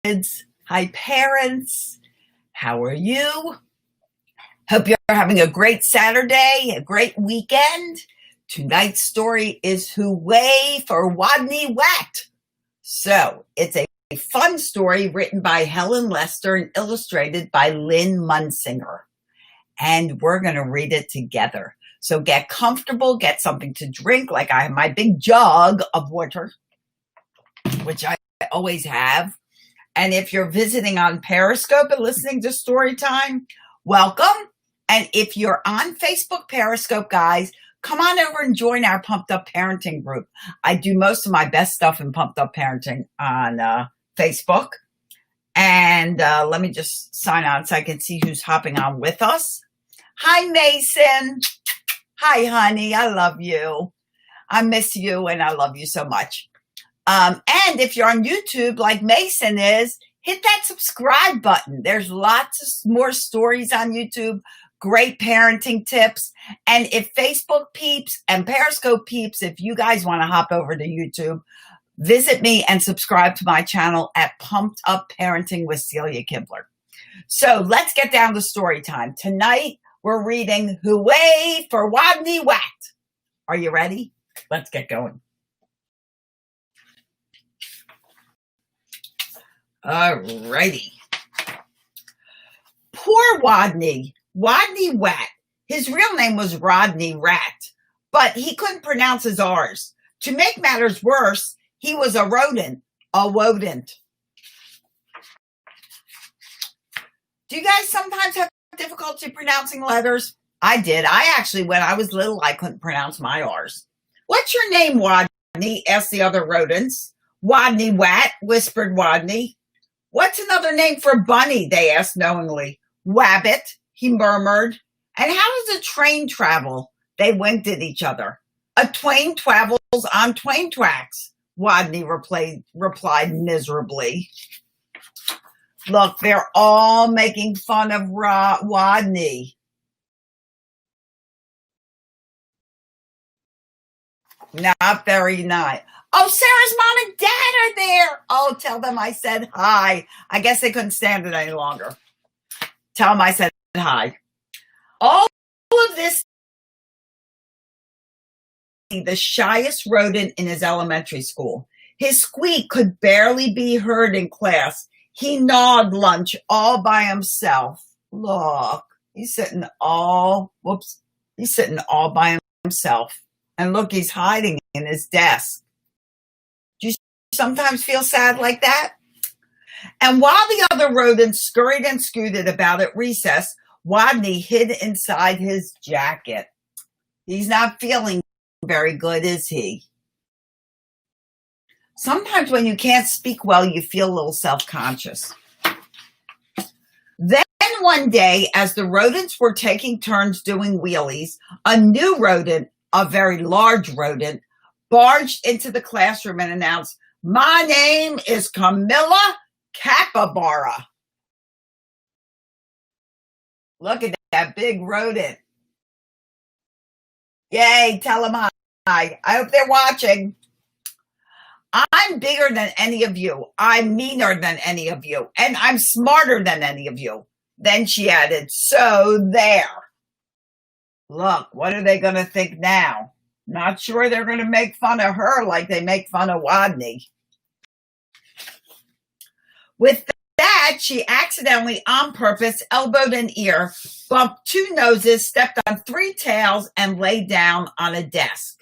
kids. Hi, parents. How are you? Hope you're having a great Saturday, a great weekend. Tonight's story is Hooway for Wodney Wet. So it's a fun story written by Helen Lester and illustrated by Lynn Munsinger. And we're going to read it together. So get comfortable, get something to drink, like I have my big jug of water, which I always have. And if you're visiting on Periscope and listening to Storytime, welcome. And if you're on Facebook Periscope, guys, come on over and join our Pumped Up Parenting group. I do most of my best stuff in Pumped Up Parenting on Facebook. And let me just sign on so I can see who's hopping on with us. Hi, Mason. Hi, honey. I love you. I miss you and I love you so much. And if you're on YouTube like Mason is, hit that subscribe button. There's lots of more stories on YouTube, great parenting tips. And if Facebook peeps and Periscope peeps, if you guys want to hop over to YouTube, visit me and subscribe to my channel at Pumped Up Parenting with Celia Kibler. So let's get down to story time. Tonight, we're reading Hooway for Wodney Wet. Are you ready? Let's get going. Alrighty. Poor Wodney. Wodney Wet. His real name was Rodney Rat, but he couldn't pronounce his R's. To make matters worse, he was a rodent. Do you guys sometimes have difficulty pronouncing letters? I did. When I was little, I couldn't pronounce my R's. What's your name, Wodney? Asked the other rodents. Wodney Wet, whispered Wodney. What's another name for bunny? They asked knowingly. Wabbit, he murmured. And how does a train travel? They winked at each other. A twain travels on twain tracks, Wodney replied miserably. Look, they're all making fun of Wodney. Not very nice. Oh, Sarah's mom and dad are there. Oh, tell them I said hi. I guess they couldn't stand it any longer. Tell them I said hi. All of this, the shyest rodent in his elementary school. His squeak could barely be heard in class. He gnawed lunch all by himself. Look, he's sitting all by himself. And look, he's hiding in his desk. Do you sometimes feel sad like that? And while the other rodents scurried and scooted about at recess, Wodney hid inside his jacket. He's not feeling very good, is he? Sometimes when you can't speak well, you feel a little self-conscious. Then one day, as the rodents were taking turns doing wheelies, a new rodent, a very large rodent, barged into the classroom and announced, "My name is Camilla Capybara." Look at that big rodent. Yay, tell them hi. I hope they're watching. I'm bigger than any of you. I'm meaner than any of you. And I'm smarter than any of you. Then she added, so there. Look, what are they going to think now? Not sure they're going to make fun of her like they make fun of Wodney. With that, she accidentally, on purpose, elbowed an ear, bumped two noses, stepped on three tails, and lay down on a desk.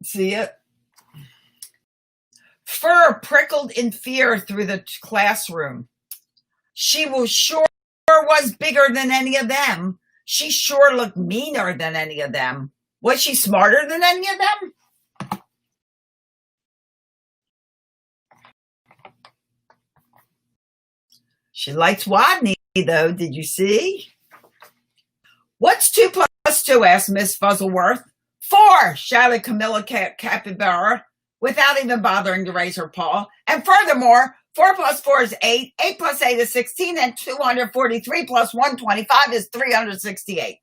See it? Fur prickled in fear through the classroom. She was bigger than any of them. She sure looked meaner than any of them. Was she smarter than any of them? She likes Wodney, though. Did you see? What's 2 plus 2? Asked Miss Fuzzleworth. 4, shouted Camilla Capybara, without even bothering to raise her paw. And furthermore, 4 plus 4 is 8, 8 plus 8 is 16, and 243 plus 125 is 368.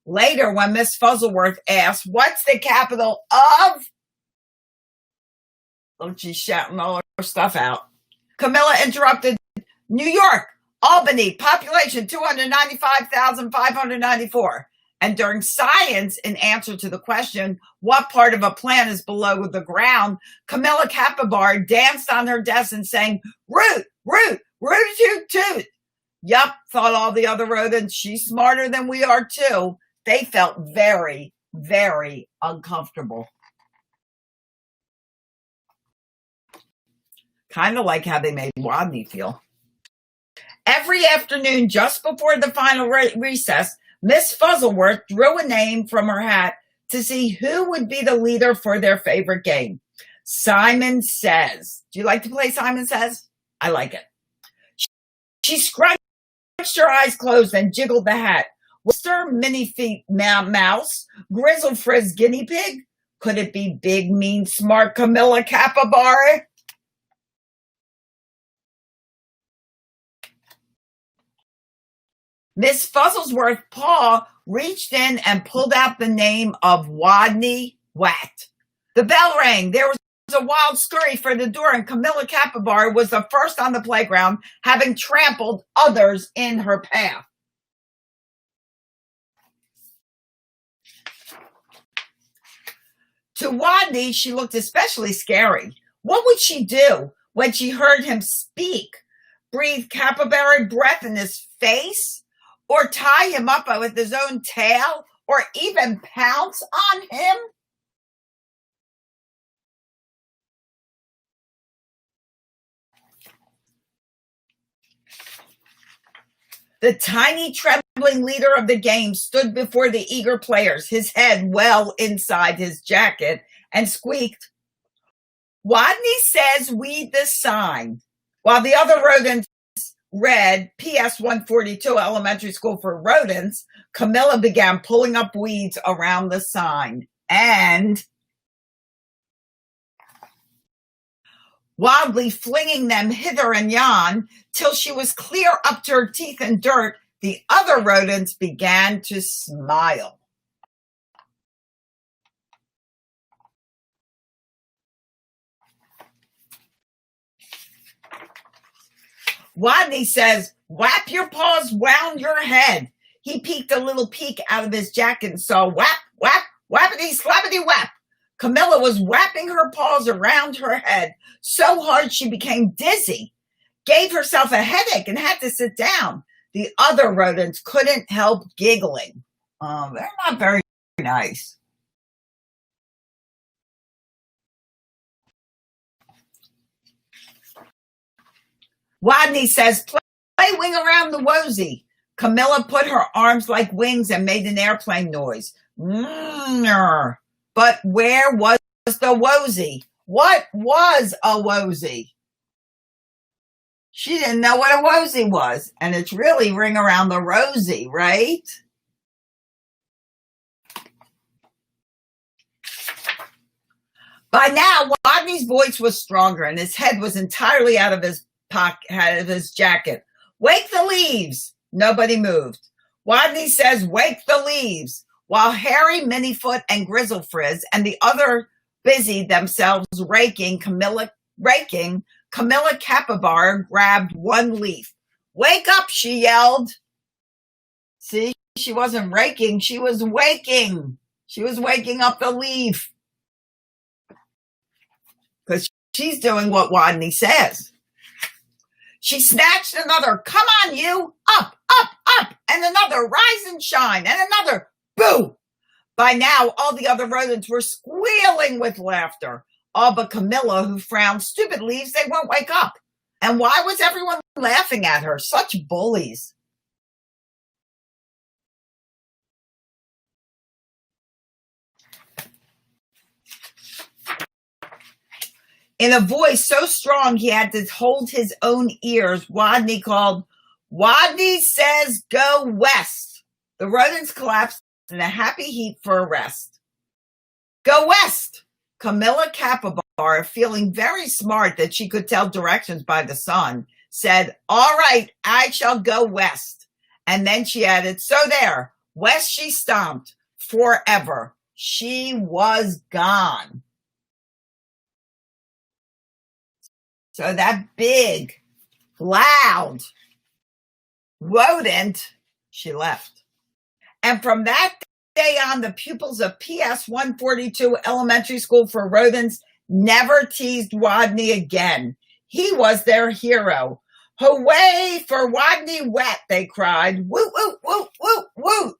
Later, when Miss Fuzzleworth asked, "What's the capital of?" Oh, she's shouting all her stuff out. Camilla interrupted. "New York, Albany, population 295,594. And during science, in answer to the question, what part of a plant is below the ground, Camilla Capybara danced on her desk and sang, "Root, root, root, toot, toot." Yup, thought all the other rodents, she's smarter than we are too. They felt very, very uncomfortable. Kind of like how they made Wodney feel. Every afternoon, just before the final recess, Miss Fuzzleworth drew a name from her hat to see who would be the leader for their favorite game. Simon Says. Do you like to play Simon Says? I like it. She scrunched her eyes closed and jiggled the hat. Was there Minnie Feet Mouse? Grizzle Frizz Guinea Pig? Could it be Big Mean Smart Camilla Capybara? Miss Fuzzleworth's paw reached in and pulled out the name of Wodney Wat. The bell rang. There was a wild scurry for the door, and Camilla Capybara was the first on the playground, having trampled others in her path. To Wodney, she looked especially scary. What would she do when she heard him speak? Breathe capybara breath in his face? Or tie him up with his own tail? Or even pounce on him? The tiny, trembling leader of the game stood before the eager players, his head well inside his jacket, and squeaked, "Wodney says read the sign." While the other rodents read PS 142 Elementary School for Rodents, Camilla began pulling up weeds around the sign. And wildly flinging them hither and yon till she was clear up to her teeth in dirt, the other rodents began to smile. Wodney says, "Whap your paws round your head." He peeked a little peek out of his jacket and saw whap, whap, whappity, slappity, whap. Camilla was wrapping her paws around her head so hard she became dizzy, gave herself a headache, and had to sit down. The other rodents couldn't help giggling. They're not very nice. Wodney says, "Play wing around the wosy." Camilla put her arms like wings and made an airplane noise. But where was the wosy? What was a wosy? She didn't know what a wosy was. And it's really ring around the rosy, right? By now, Wodney's voice was stronger and his head was entirely out of his pocket, out of his jacket. "Wake the leaves." Nobody moved. Wodney says, "Wake the leaves." While Harry, Minniefoot, and Grizzle Frizz and the other busied themselves raking, Camilla Capybara grabbed one leaf. "Wake up," she yelled. See, she wasn't raking, she was waking. She was waking up the leaf. Because she's doing what Wodney says. She snatched another, "Come on, you, up, up, up," and another, "Rise and shine," and another, "Boo." By now, all the other rodents were squealing with laughter, all but Camilla, who frowned. "Stupid leaves, they won't wake up." And why was everyone laughing at her? Such bullies. In a voice so strong he had to hold his own ears, Wodney called, "Wodney says go west." The rodents collapsed in a happy heap for a rest. "Go west." Camilla Capybara, feeling very smart that she could tell directions by the sun, said, "All right, I shall go west." And then she added, "So there, West she stomped forever. She was gone. So that big, loud rodent, she left. And from that day on, the pupils of PS 142 Elementary School for Rodents never teased Wodney again. He was their hero. Hooway for Wodney wet, they cried. Woo, woo, woo, woo, woo.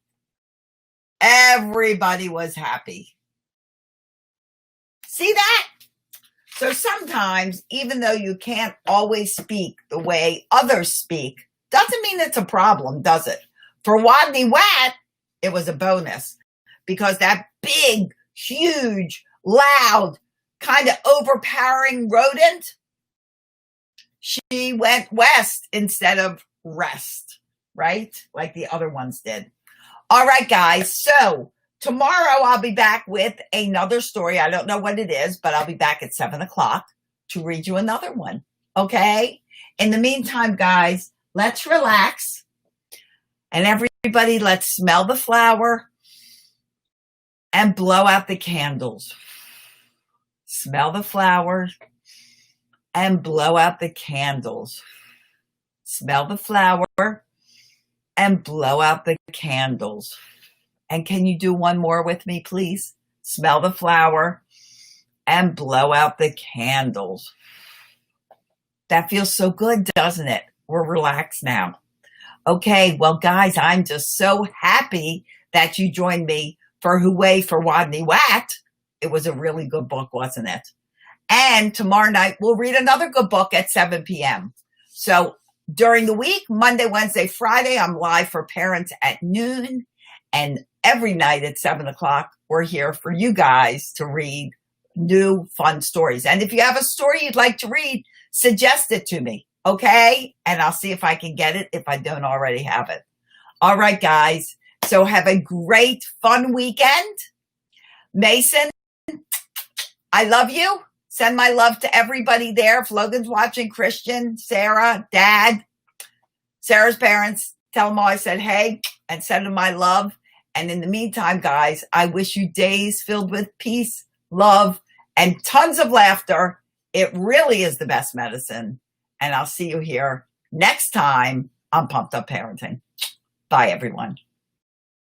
Everybody was happy. See that? So sometimes, even though you can't always speak the way others speak, doesn't mean it's a problem, does it? For Wodney wet, it was a bonus because that big, huge, loud, kind of overpowering rodent, she went west instead of rest, right? Like the other ones did. All right, guys. So tomorrow I'll be back with another story. I don't know what it is, but I'll be back at 7 o'clock to read you another one. Okay? In the meantime, guys, let's relax. And everybody, let's smell the flower and blow out the candles. Smell the flowers and blow out the candles. Smell the flower and blow out the candles. And can you do one more with me, please? Smell the flower and blow out the candles. That feels so good, doesn't it? We're relaxed now. Okay, well, guys, I'm just so happy that you joined me for Hooway for Wodney Wat. It was a really good book, wasn't it? And tomorrow night, we'll read another good book at 7 p.m. So during the week, Monday, Wednesday, Friday, I'm live for parents at noon. And every night at 7 o'clock, we're here for you guys to read new fun stories. And if you have a story you'd like to read, suggest it to me, okay? And I'll see if I can get it if I don't already have it. All right, guys. So have a great, fun weekend. Mason, I love you. Send my love to everybody there. If Logan's watching, Christian, Sarah, Dad, Sarah's parents, tell them all I said hey and send them my love. And in the meantime, guys, I wish you days filled with peace, love, and tons of laughter. It really is the best medicine. And I'll see you here next time on Pumped Up Parenting. Bye, everyone.